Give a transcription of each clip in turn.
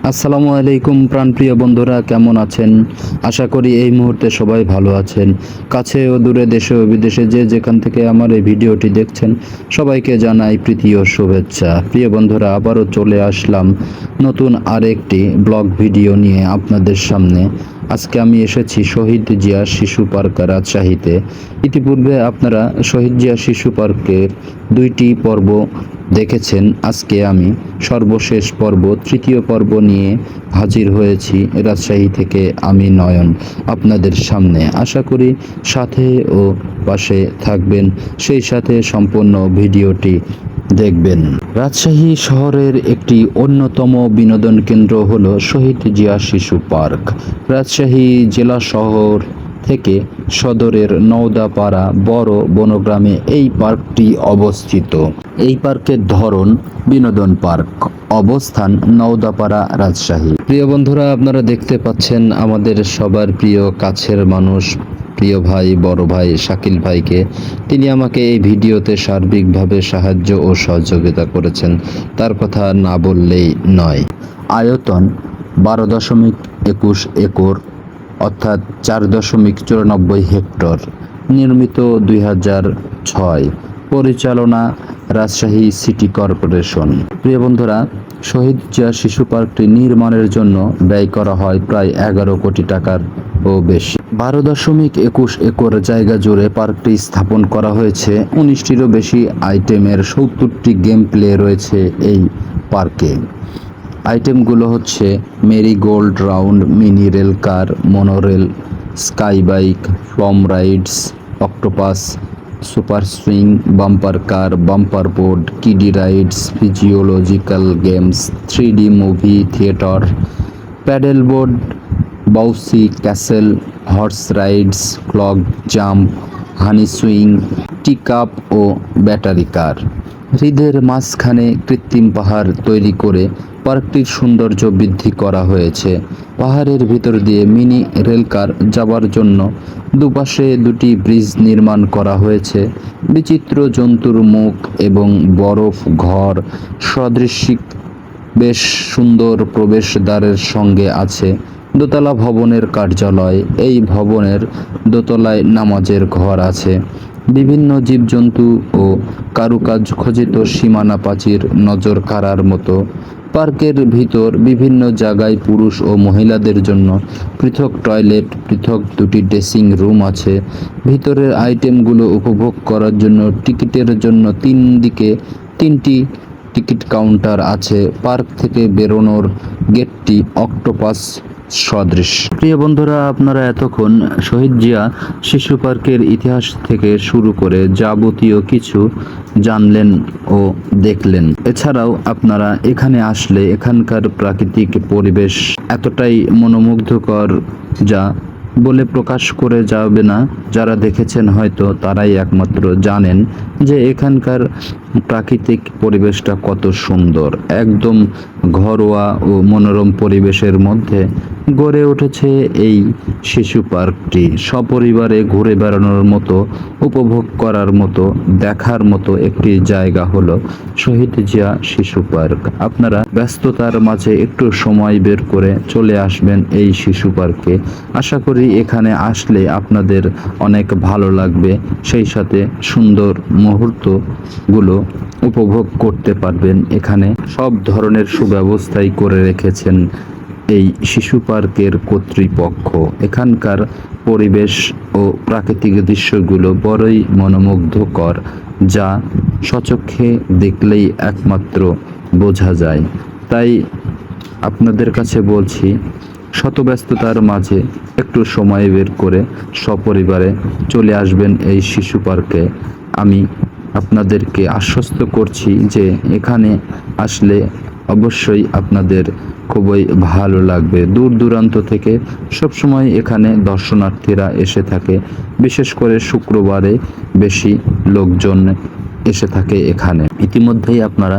আসসালামু আলাইকুম প্রাণপ্রিয় বন্ধুরা, কেমন আছেন? আশা করি এই মুহূর্তে সবাই ভালো আছেন। কাছে ও দূরে, দেশে ও বিদেশে যে যেখান থেকে আমার এই ভিডিওটি দেখছেন, সবাইকে জানাই প্রীতি ও শুভেচ্ছা। প্রিয় বন্ধুরা, আবারও চলে আসলাম নতুন আরেকটি ব্লগ ভিডিও নিয়ে আপনাদের সামনে। আজকে আমি এসেছি শহীদ জিয়া শিশু পার্ক রাজশাহীতে। ইতিপূর্বে আপনারা শহীদ জিয়া শিশু পার্কের দুইটি পর্ব দেখেছেন। আজকে আমি সর্বশেষ পর্ব, তৃতীয় পর্ব নিয়ে হাজির হয়েছি রাজশাহী থেকে আমি নয়ন আপনাদের সামনে। আশা করি সাথে ও পাশে থাকবেন, সেই সাথে সম্পূর্ণ ভিডিওটি দেখবেন। রাজশাহী শহরের একটি অন্যতম বিনোদন কেন্দ্র হলো শহীদ জিয়া শিশু পার্ক। রাজশাহী জেলা শহর থেকে সদরের নওদাপাড়া বড় বনগ্রামে এই পার্কটি অবস্থিত। এই পার্কের ধরন বিনোদন পার্ক, অবস্থান নওদাপাড়া, রাজশাহী। প্রিয় বন্ধুরা, আপনারা দেখতে পাচ্ছেন আমাদের সবার প্রিয় কাছের মানুষ, প্রিয় ভাই, বড় ভাই শাকিল ভাইকে। তিনি আমাকে এই ভিডিওতে সার্বিকভাবে সাহায্য ও সহযোগিতা করেছেন, তার কথা না বললেই নয়। আয়তন 12.21 একর, অর্থাৎ 4.94 হেক্টর। নির্মিত 2006। পরিচালনা রাজশাহী সিটি কর্পোরেশন। প্রিয় বন্ধুরা, শহীদ জিয়া শিশু পার্কটি নির্মাণের জন্য ব্যয় করা হয় প্রায় 11 কোটি টাকার ও বেশি। 12.21 একর জায়গা জুড়ে পার্কটি স্থাপন করা হয়েছে। 19টিরও বেশি আইটেমের 70টি গেম প্লে রয়েছে এই পার্কে। আইটেমগুলো হচ্ছে marigold round, mini rail car, monorail, sky bike, flume rides, octopus, super swing, bumper car, bumper board, kiddie rides, physiological games, 3D movie theatre, paddle board, bouncy castle, horse rides, clock jump, honey swing, teacup ও battery car. হ্রদের মাঝখানে কৃত্রিম পাহাড় তৈরি করে পার্কটির সৌন্দর্য বৃদ্ধি করা হয়েছে। পাহাড়ের ভিতর দিয়ে মিনি রেলকার যাবার জন্য দুপাশে দুটি ব্রিজ নির্মাণ করা হয়েছে। বিচিত্র জন্তুর মুখ এবং বরফ ঘর সদৃশিক বেশ সুন্দর প্রবেশদ্বারের সঙ্গে আছে দোতলা ভবনের কার্যালয়। এই ভবনের দোতলায় নামাজের ঘর আছে। বিভিন্ন জীবজন্তু ও কারুকাজ খচিত সীমানা প্রাচীর নজর কাড়ার মতো। পার্কের ভিতর বিভিন্ন জায়গায় পুরুষ ও মহিলাদের জন্য পৃথক টয়লেট, পৃথক দুটি ড্রেসিং রুম আছে। ভিতরের আইটেমগুলো উপভোগ করার জন্য টিকিটের জন্য 3 দিকে 3টি টিকিট কাউন্টার আছে। পার্ক থেকে বেরোনোর গেটটি অক্টোপাস সদৃশ। প্রিয় বন্ধুরা, আপনারা এতক্ষণ শহীদ জিয়া শিশু পার্কের ইতিহাস থেকে শুরু করে যাবতীয় কিছু জানলেন ও দেখলেন। এছাড়াও আপনারা এখানে আসলে এখানকার প্রাকৃতিক পরিবেশ এতটাই মনোমুগ্ধকর যা বলে প্রকাশ করে যাবে না। যারা দেখেছেন হয়তো তারাই একমাত্র জানেন যে এখানকার প্রাকৃতিক পরিবেশটা কত সুন্দর। একদম ঘরোয়া ও মনোরম পরিবেশের মধ্যে গড়ে উঠেছে এই শিশু পার্কটি। সপরিবারে ঘুরে বেড়ানোর মতো, উপভোগ করার মতো, দেখার মতো একটি জায়গা হলো শহীদ জিয়া শিশু পার্ক। আপনারা ব্যস্ততার মাঝে একটু সময় বের করে চলে আসবেন এই শিশু পার্কে। আশা করি এখানে আসলে আপনাদের অনেক ভালো লাগবে, সেই সাথে সুন্দর মুহূর্তগুলো উপভোগ করতে পারবেন। এখানে সব ধরনের সুব্যবস্থাই করে রেখেছেন এই শিশু পার্কের কর্তৃপক্ষ। এখানকার পরিবেশ ও প্রাকৃতিক দৃশ্যগুলো বড়ই মনোমুগ্ধকর, যা স্বচক্ষে দেখলেই একমাত্র বোঝা যায়। তাই আপনাদের কাছে বলছি, শত ব্যস্ততার মাঝে একটু সময় বের করে সপরিবারে চলে আসবেন এই শিশু পার্কে। আমি আপনাদেরকে আশ্বস্ত করছি যে এখানে আসলে অবশ্যই আপনাদের খুবই ভালো লাগবে। দূর দূরান্ত থেকে সবসময় এখানে দর্শনার্থীরা এসে থাকে। বিশেষ করে শুক্রবারে বেশি লোকজন এসে থাকে এখানে। ইতিমধ্যেই আপনারা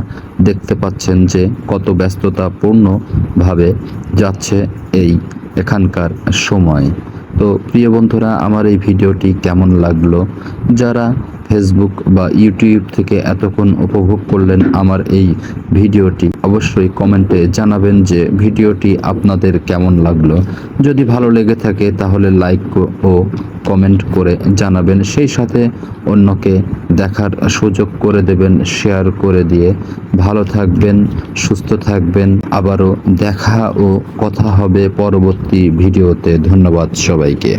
দেখতে পাচ্ছেন যে কত ব্যস্ততাপূর্ণভাবে যাচ্ছে এই এখানকার সময়। তো প্রিয় বন্ধুরা, আমার এই ভিডিওটি কেমন লাগলো? যারা ফেসবুক বা ইউটিউব থেকে এতক্ষণ উপভোগ করলেন আমার এই ভিডিওটি, অবশ্যই কমেন্টে জানাবেন যে ভিডিওটি আপনাদের কেমন লাগলো। যদি ভালো লেগে থাকে তাহলে লাইক ও কমেন্ট করে জানাবেন, সেই সাথে অন্যকে দেখার সুযোগ করে দেবেন, শেয়ার করে দিয়ে। ভালো থাকবেন, সুস্থ থাকবেন। আবারও দেখা ও কথা হবে পরবর্তী ভিডিওতে। ধন্যবাদ সবাইকে।